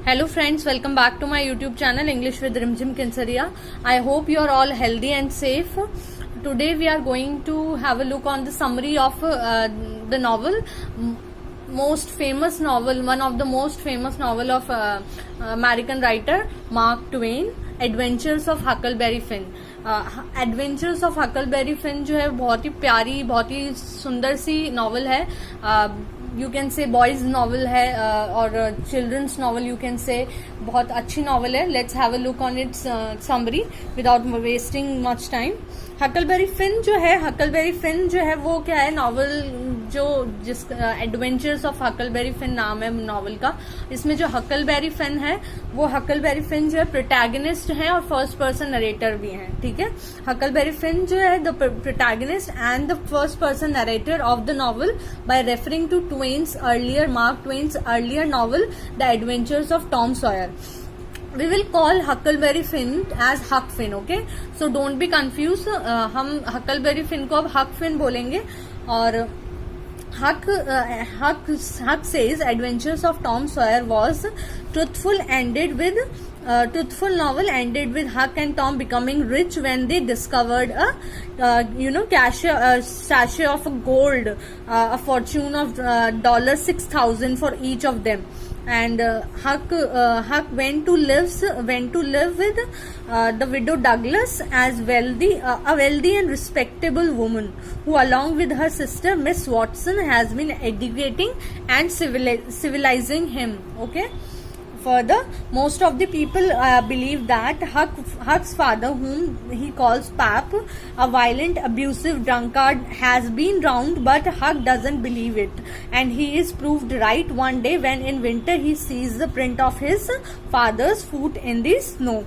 Hello friends, welcome back to my YouTube channel English with Rimjim Kinsaria. I hope you are all healthy and safe. Today we are going to have a look on the summary of the novel, most famous novel, one of the most famous novel of American writer Mark Twain, Adventures of Huckleberry Finn. Adventures of Huckleberry Finn जो है बहुत ही प्यारी, बहुत ही सुंदर सी novel है. You can say boys novel है और children's novel you can say. बहुत अच्छी नॉवल है. Let's have a look on it's summary without wasting much time. Huckleberry Finn जो है वो क्या है, नॉवल जो जिस एडवेंचर्स ऑफ हकलबेरी फिन नाम है नॉवल का. इसमें जो हकलबेरी फिन है वो हकलबेरी फिन जो है प्रोटैगनिस्ट है और फर्स्ट पर्सन नरेटर भी हैं. ठीक है, हकलबेरी फिन जो है the protagonist and the first person narrator of the novel by referring to Mark Twain's earlier novel the Adventures of Tom Sawyer. We will call Huckleberry Finn as Huck Finn, okay? So don't be confused. हम Huckleberry Finn को अब Huck Finn बोलेंगे. और Huck says Adventures of Tom Sawyer was truthful novel ended with Huck and Tom becoming rich when they discovered sachet of gold, a fortune of $6,000 for each of them. And Huck went to live with the widow Douglas as a wealthy and respectable woman who, along with her sister Miss Watson, has been educating and civilizing him. Okay. Further, most of the people believe that Huck's father, whom he calls Pap, a violent, abusive drunkard, has been drowned, but Huck doesn't believe it, and he is proved right one day when in winter he sees the print of his father's foot in the snow.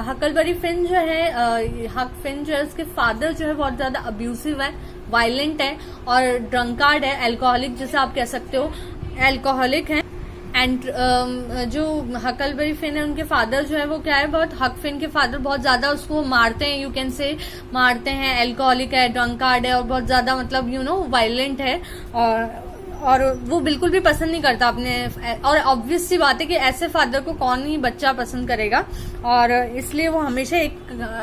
Huckleberry Finn जो है, हक fin जो है, उसके father जो है बहुत ज्यादा अब्यूसिव है, वायलेंट है और ड्रंकार्ड है, एल्कोहलिक जैसे आप कह सकते हो, एल्कोहलिक है. एंड जो हकलबेरी फिन है उनके फादर जो है वो क्या है, बहुत हक फिन के फादर बहुत ज्यादा उसको मारते हैं, यू कैन से मारते हैं, एल्कोहलिक है, ड्रंकार्ड है और बहुत ज्यादा मतलब वायलेंट है. और वो बिल्कुल भी पसंद नहीं करता अपने, और ऑब्वियस सी बात है कि ऐसे फादर को कौन ही बच्चा पसंद करेगा. और इसलिए वो हमेशा एक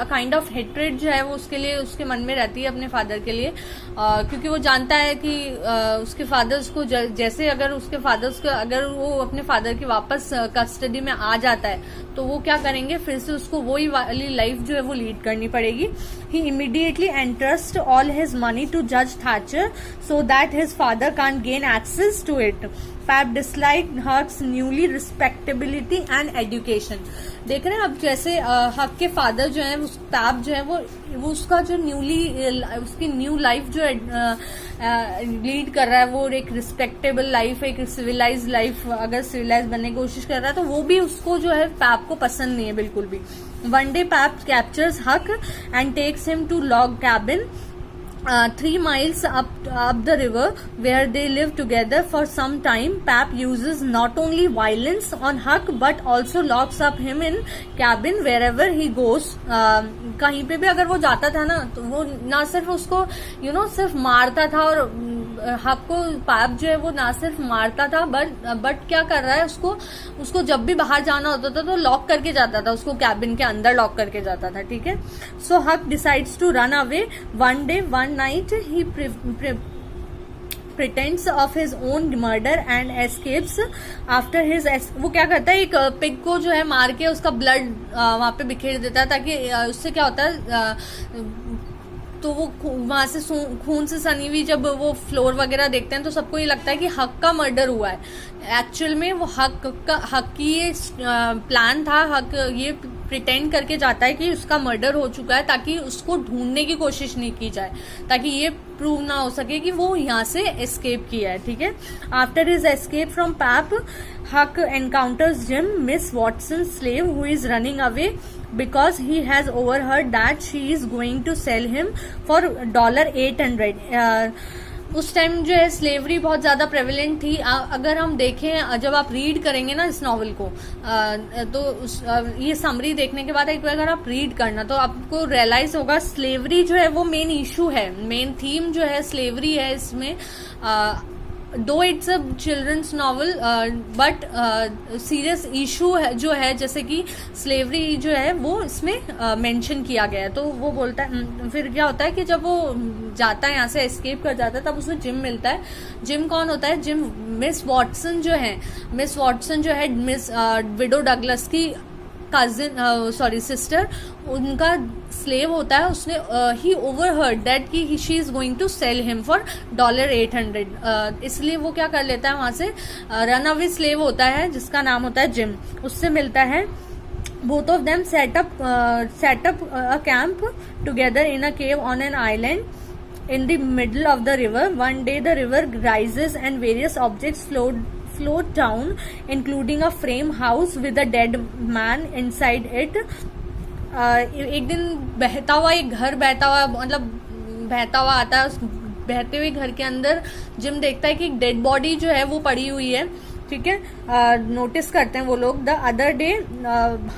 काइंड ऑफ हेट्रेड जो है वो उसके लिए उसके मन में रहती है अपने फादर के लिए, क्योंकि वो जानता है कि उसके फादर्स को जैसे अगर उसके फादर्स को अगर वो अपने फादर की वापस कस्टडी में आ जाता है तो वो क्या करेंगे, फिर से उसको वही वाली लाइफ जो है वो लीड करनी पड़ेगी. He immediately entrust all his money to जज Thatcher so that his father can't gain access to it. Pap disliked Huck's newly respectability and education. देख रहे हैं अब जैसे हक के फादर जो है, पैप जो है वो उसका जो उसकी न्यू लाइफ जो लीड कर रहा है, वो एक रिस्पेक्टेबल लाइफ, एक सिविलाइज लाइफ, अगर सिविलाइज बनने की कोशिश कर रहा है तो वो भी उसको जो है पैप को पसंद नहीं है बिल्कुल भी. One day Pap captures Huck and takes him to log cabin 3 miles up the river where they live together for some time. Pap uses not only violence on Huck but also locks up him in cabin wherever he goes. कहीं पे भी अगर वो जाता था ना तो वो ना सिर्फ उसको सिर्फ मारता था, और हक को पैप जो है वो ना सिर्फ मारता था बट क्या कर रहा है, उसको जब भी बाहर जाना होता था तो लॉक करके जाता था, उसको कैबिन के अंदर लॉक करके जाता था. ठीक है. So Huck decides to run away. One day one night he pretends of his own murder and escapes after his वो क्या करता है, एक पिग को जो है मार के उसका ब्लड वहां पे बिखेर देता है, ताकि उससे क्या होता है तो वो वहां से खून से सनी हुई जब वो फ्लोर वगैरह देखते हैं तो सबको ये लगता है कि हक का मर्डर हुआ है. एक्चुअल में वो हक की ये प्लान था. हक ये प्रिटेंड करके जाता है कि उसका मर्डर हो चुका है ताकि उसको ढूंढने की कोशिश नहीं की जाए, ताकि ये प्रूव ना हो सके कि वो यहाँ से एस्केप किया है. ठीक है. After his escape from Pap, Huck encounters Jim, Miss Watson slave, who is running away because he has overheard that she is going to sell him for $800. उस टाइम जो है स्लेवरी बहुत ज्यादा प्रेवलेंट थी. अगर हम देखें, जब आप रीड करेंगे ना इस नॉवल को, तो ये समरी देखने के बाद एक बार अगर आप रीड करना तो आपको रियलाइज होगा स्लेवरी जो है वो मेन इशू है, मेन थीम जो है स्लेवरी है इसमें. Though it's a children's novel but serious issue है जो है, जैसे कि स्लेवरी जो है वो इसमें मेंशन किया गया है। तो वो बोलता है, फिर क्या होता है कि जब वो जाता है यहाँ से, एस्केप कर जाता है, तब उसे जिम मिलता है। जिम कौन होता है? जिम मिस वॉटसन जो है, मिस वॉटसन जो है मिस विडो डगलस की कजिन सिस्टर, उनका स्लेव होता है। उसने ही ओवरहर्ड दैट कि she is going to sell him for $800, इसलिए वो क्या कर लेता है, वहां से रन अवे स्लेव होता है जिसका नाम होता है जिम, उससे मिलता है। Both of them set up a camp together in a cave on an island in the middle of the river. One day the river rises and various objects float down, including a frame house with a dead man inside it. एक दिन बहता हुआ एक घर, बहता हुआ मतलब बहता हुआ आता है। उस बहते हुए घर के अंदर जिम देखता है कि एक डेड बॉडी जो है वो पड़ी हुई है, ठीक है। नोटिस करते हैं वो लोग। The other day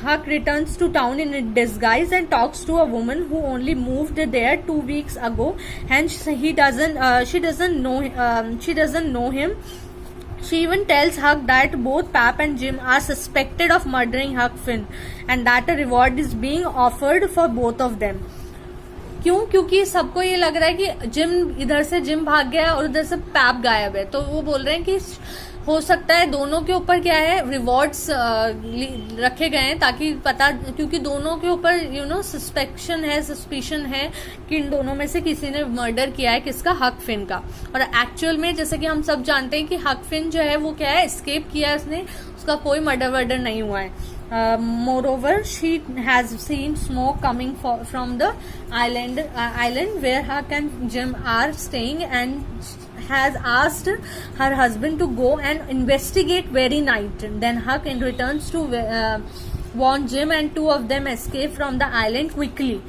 Huck returns to town in disguise and talks to a woman who only moved there 2 weeks ago, and she doesn't know him. She even tells Huck that both Pap and Jim are suspected of murdering Huck Finn and that a reward is being offered for both of them. क्यों? क्योंकि सबको ये लग रहा है कि gym इधर से जिम भाग गया है और उधर से पैप गायब है। तो वो बोल रहे हैं कि हो सकता है दोनों के ऊपर क्या है, रिवॉर्ड्स रखे गए हैं ताकि पता, क्योंकि दोनों के ऊपर सस्पिशन है कि इन दोनों में से किसी ने मर्डर किया है, किसका? हक फिन का। और एक्चुअल में जैसे कि हम सब जानते हैं कि हक फिन जो है वो क्या है, एस्केप किया है उसने, उसका कोई मर्डर नहीं हुआ है। Moreover, she has seen smoke coming from the island where Huck and Jim are staying, and has asked her husband to go and investigate very night. Then Huck returns to warn Jim, and two of them escape from the island quickly.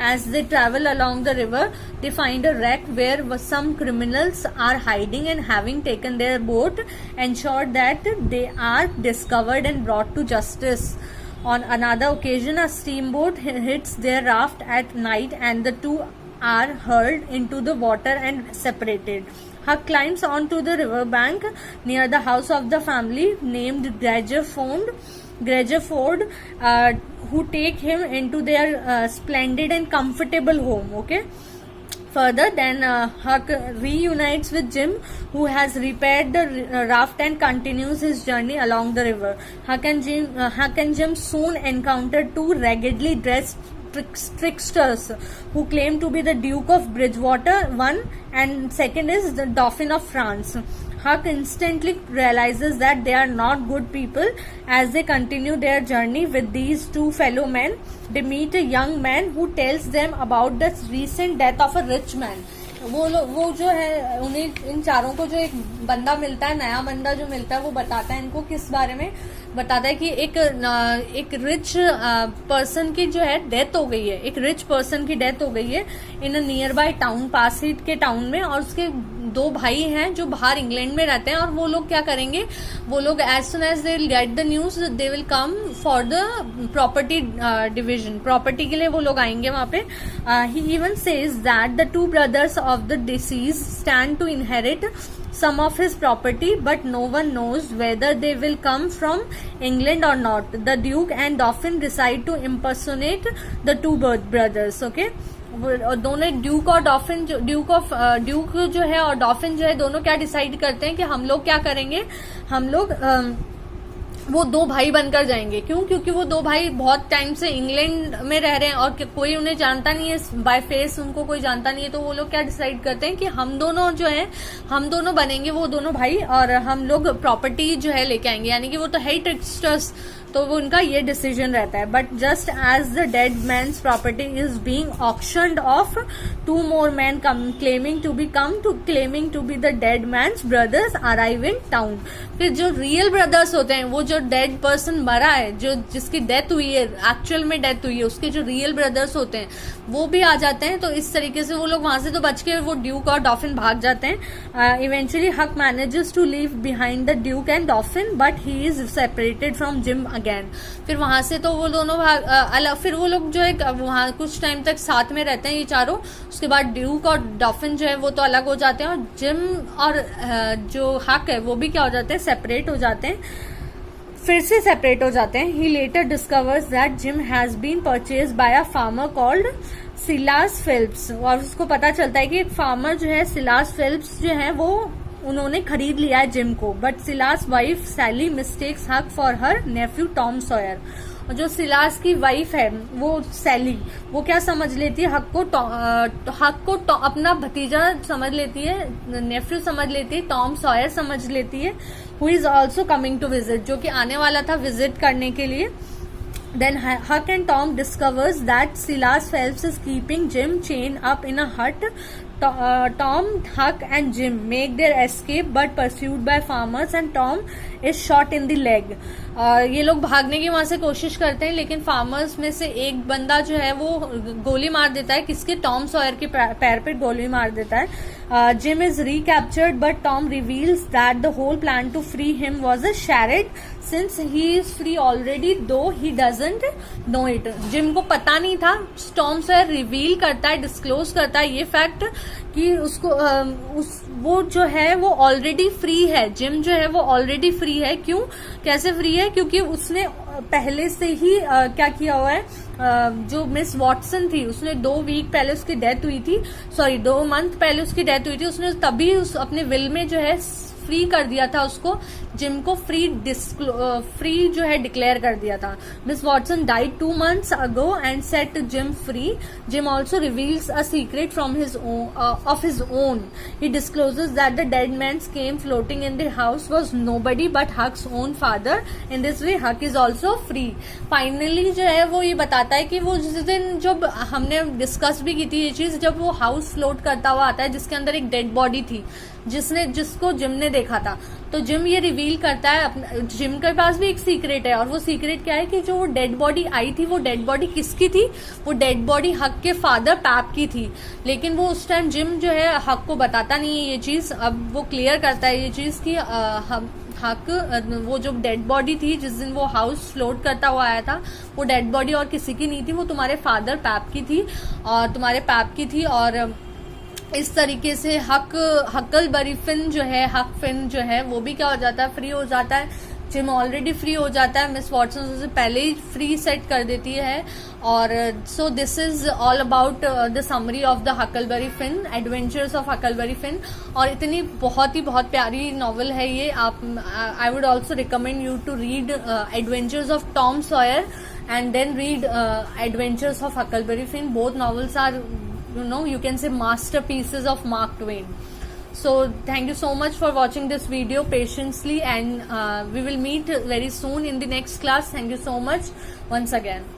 As they travel along the river, they find a wreck where some criminals are hiding, and having taken their boat, ensure that they are discovered and brought to justice. On another occasion, a steamboat hits their raft at night, and the two are hurled into the water and separated. Huck climbs onto the riverbank near the house of the family named Gregeford, who take him into their splendid and comfortable home. Okay. Further, then Huck reunites with Jim, who has repaired the raft and continues his journey along the river. Huck and Jim soon encounter two raggedly dressed tricksters who claim to be the Duke of Bridgewater, one, and second is the Dauphin of France. Huck instantly realizes that they are not good people. As they continue their journey with these two fellow men, they meet a young man who tells them about the recent death of a rich man. वो जो है उन्हें, इन चारों को जो एक बंदा मिलता है, नया बंदा जो मिलता है, वो बताता है इनको किस बारे में, बताता है कि एक रिच पर्सन की जो है डेथ हो गई है, एक रिच पर्सन की डेथ हो गई है इन नियर बाय टाउन, पास ही के टाउन में। और उसके दो भाई हैं जो बाहर इंग्लैंड में रहते हैं, और वो लोग क्या करेंगे, वो लोग as soon as they will get the news they will come for the property division, property के लिए वो लोग आएंगे वहां पे। He even says that the two brothers of the deceased stand to inherit some of his property, but no one knows whether they will come from England or not. The Duke and Dauphin decide to impersonate the two brothers. Okay, दोनों Duke और डॉफिन, Duke जो है और डॉफिन जो है, दोनों क्या decide करते हैं कि हम लोग क्या करेंगे, हम लोग वो दो भाई बनकर जाएंगे। क्यों? क्योंकि वो दो भाई बहुत टाइम से इंग्लैंड में रह रहे हैं और कोई उन्हें जानता नहीं है, बाय फेस उनको कोई जानता नहीं है। तो वो लोग क्या डिसाइड करते हैं कि हम दोनों जो है, हम दोनों बनेंगे वो दोनों भाई, और हम लोग प्रॉपर्टी जो है लेके आएंगे, यानी कि वो तो है ट्रिक्स्टर्स, तो वो उनका ये डिसीजन रहता है। But just as the dead man's property is being auctioned off, two more man claiming to be the dead man's brothers arrive in town. फिर जो रियल ब्रदर्स होते हैं, वो जो डेड पर्सन मरा है, जो जिसकी डेथ हुई है, एक्चुअल में डेथ हुई है, उसके जो रियल ब्रदर्स होते हैं वो भी आ जाते हैं। तो इस तरीके से वो लोग वहां से तो बच के वो ड्यूक और डॉफिन भाग जाते हैं। Eventually Huck manages to leave behind the duke and Dauphin, but he is separated from Jim again. फिर वहां से तो वो दोनों अलग, फिर वो लोग जो है वहां कुछ टाइम तक साथ में रहते हैं ये चारों। उसके बाद ड्यूक और डॉफिन जो है वो तो अलग हो जाते हैं, और जिम और जो हक है वो भी क्या हो जाते हैं, सेपरेट हो जाते हैं, फिर से सेपरेट हो जाते हैं। He later discovers that Jim has been purchase by a farmer called Silas Phelps, और उसको पता चलता है कि एक फार्मर जो है सिलास फिलिप्स जो है वो उन्होंने खरीद लिया है जिम को। But Silas wife Sally mistakes Huck for her nephew Tom Sawyer, और जो सिलास की वाइफ है वो सैली, वो क्या समझ लेती है, हक को अपना भतीजा समझ लेती है, नेफ्यू समझ लेती है, टॉम सॉयर समझ लेती है, who is also coming to visit, जो कि आने वाला था विजिट करने के लिए। Then Huck and Tom discovers that Silas Phelps is keeping Jim chained up in a hut. Tom, Huck and Jim make their escape but pursued by farmers and Tom is shot in the leg. ये लोग भागने की वहां से कोशिश करते हैं, लेकिन फार्मर्स में से एक बंदा जो है वो गोली मार देता है, किसके, टॉम सॉयर के पैर पे गोली मार देता है। Jim is recaptured but Tom reveals that the whole plan to free him was a charade since he is free already though he doesn't know it. Jim को पता नहीं था, टॉम सॉयर रिवील करता है, डिस्क्लोज करता है ये fact कि उसको वो जो है वो ऑलरेडी फ्री है, जिम जो है वो ऑलरेडी फ्री है। क्यों, कैसे फ्री है, क्योंकि उसने पहले से ही क्या किया हुआ है, जो मिस वॉटसन थी उसने 2 वीक पहले उसकी डेथ हुई थी, 2 मंथ पहले उसकी डेथ हुई थी, उसने तभी अपने विल में जो है फ्री कर दिया था उसको, जिम को फ्री जो है डिक्लेयर कर दिया था। Miss Watson died 2 months ago and set Jim free. Jim also reveals a secret from his own. He discloses that the dead man's came floating in the house was nobody but Huck's own father. In this way, Huck is also free. Finally जो है वो ये बताता है कि वो जिस दिन जब हमने डिस्कस भी की थी ये चीज, जब वो हाउस फ्लोट करता हुआ आता है जिसके अंदर एक डेड बॉडी थी जिसको जिम ने देखा था, तो जिम ये रिवील करता है, जिम के पास भी एक सीक्रेट है, और वो सीक्रेट क्या है कि जो वो डेड बॉडी आई थी वो डेड बॉडी किसकी थी, वो डेड बॉडी हक के फादर पैप की थी। लेकिन वो उस टाइम जिम जो है हक को बताता नहीं है ये चीज, अब वो क्लियर करता है ये चीज कि हक वो जो डेड बॉडी थी जिस दिन वो हाउस फ्लोट करता हुआ आया था, वो डेड बॉडी और किसी की नहीं थी, वो तुम्हारे फादर पैप की थी, और तुम्हारे पैप की थी। और इस तरीके से हकलबरी फिन जो है वो भी क्या हो जाता है, फ्री हो जाता है। जिम ऑलरेडी फ्री हो जाता है, मिस वॉटसन उसे पहले ही फ्री सेट कर देती है। और so this is all about the summary of the Huckleberry Finn, adventures of Huckleberry Finn. और इतनी बहुत प्यारी नॉवल है ये। आप I would also recommend you to read adventures of Tom Sawyer and then read Adventures of Huckleberry Finn. Both novels are, you can say masterpieces of Mark Twain. So thank you so much for watching this video patiently, and we will meet very soon in the next class. Thank you so much once again.